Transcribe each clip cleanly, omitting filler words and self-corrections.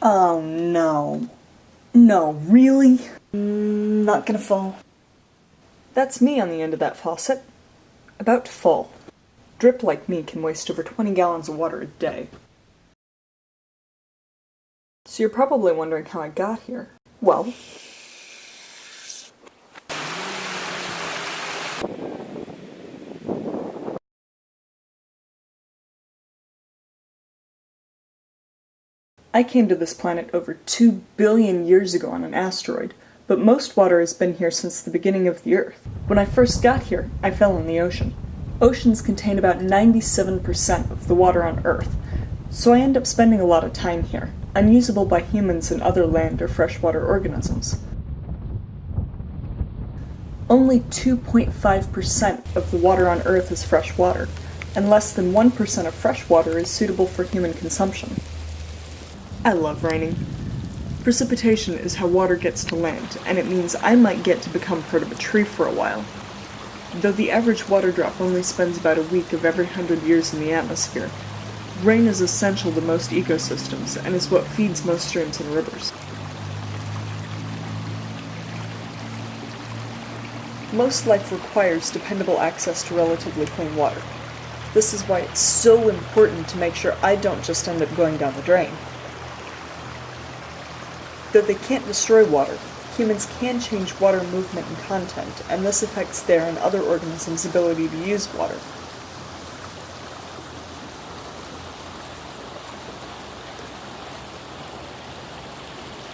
Oh no. No, really? Not gonna fall. That's me on the end of that faucet. About to fall. Drip like me can waste over 20 gallons of water a day. So you're probably wondering how I got here. Well, I came to this planet over 2 billion years ago on an asteroid, but most water has been here since the beginning of the Earth. When I first got here, I fell in the ocean. Oceans contain about 97% of the water on Earth, so I end up spending a lot of time here, unusable by humans and other land or freshwater organisms. Only 2.5% of the water on Earth is fresh water, and less than 1% of fresh water is suitable for human consumption. I love raining. Precipitation is how water gets to land, and it means I might get to become part of a tree for a while. Though the average water drop only spends about a week of every 100 years in the atmosphere, rain is essential to most ecosystems and is what feeds most streams and rivers. Most life requires dependable access to relatively clean water. This is why it's so important to make sure I don't just end up going down the drain. Though they can't destroy water, humans can change water movement and content, and this affects their and other organisms' ability to use water.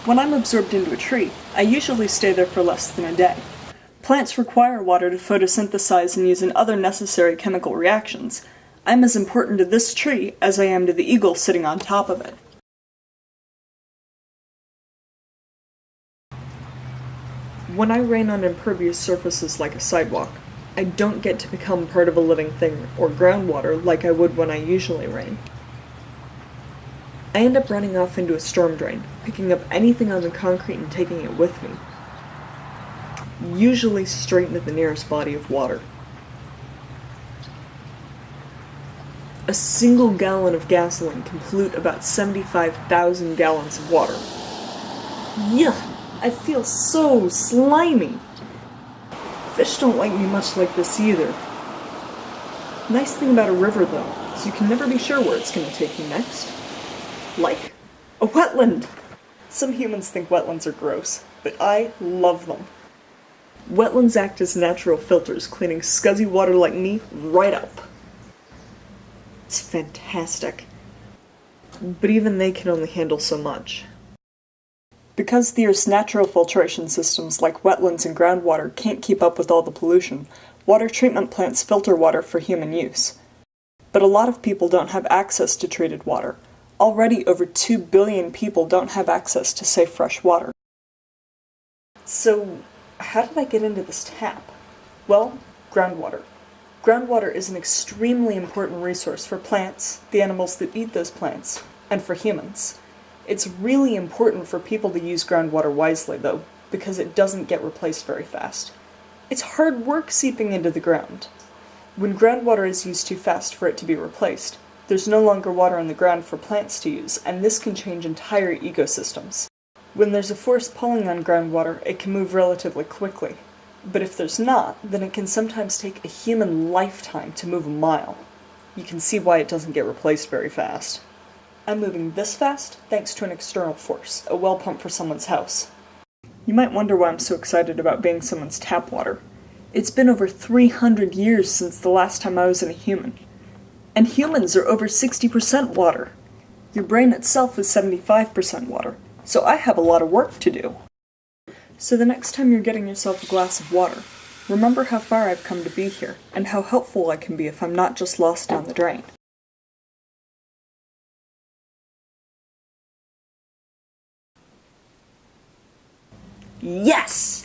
When I'm absorbed into a tree, I usually stay there for less than a day. Plants require water to photosynthesize and use in other necessary chemical reactions. I'm as important to this tree as I am to the eagle sitting on top of it. When I rain on impervious surfaces like a sidewalk, I don't get to become part of a living thing or groundwater like I would when I usually rain. I end up running off into a storm drain, picking up anything on the concrete and taking it with me. Usually straight into the nearest body of water. A single gallon of gasoline can pollute about 75,000 gallons of water. Yuck! I feel so slimy. Fish don't like me much like this either. Nice thing about a river, though, is you can never be sure where it's going to take you next. Like a wetland. Some humans think wetlands are gross, but I love them. Wetlands act as natural filters, cleaning scuzzy water like me right up. It's fantastic. But even they can only handle so much. Because the Earth's natural filtration systems like wetlands and groundwater can't keep up with all the pollution, water treatment plants filter water for human use. But a lot of people don't have access to treated water. Already over 2 billion people don't have access to safe fresh water. So, how did I get into this tap? Well, groundwater. Groundwater is an extremely important resource for plants, the animals that eat those plants, and for humans. It's really important for people to use groundwater wisely, though, because it doesn't get replaced very fast. It's hard work seeping into the ground. When groundwater is used too fast for it to be replaced, there's no longer water in the ground for plants to use, and this can change entire ecosystems. When there's a force pulling on groundwater, it can move relatively quickly. But if there's not, then it can sometimes take a human lifetime to move a mile. You can see why it doesn't get replaced very fast. I'm moving this fast thanks to an external force, a well pump for someone's house. You might wonder why I'm so excited about being someone's tap water. It's been over 300 years since the last time I was in a human. And humans are over 60% water. Your brain itself is 75% water, so I have a lot of work to do. So the next time you're getting yourself a glass of water, remember how far I've come to be here, and how helpful I can be if I'm not just lost down the drain. Yes!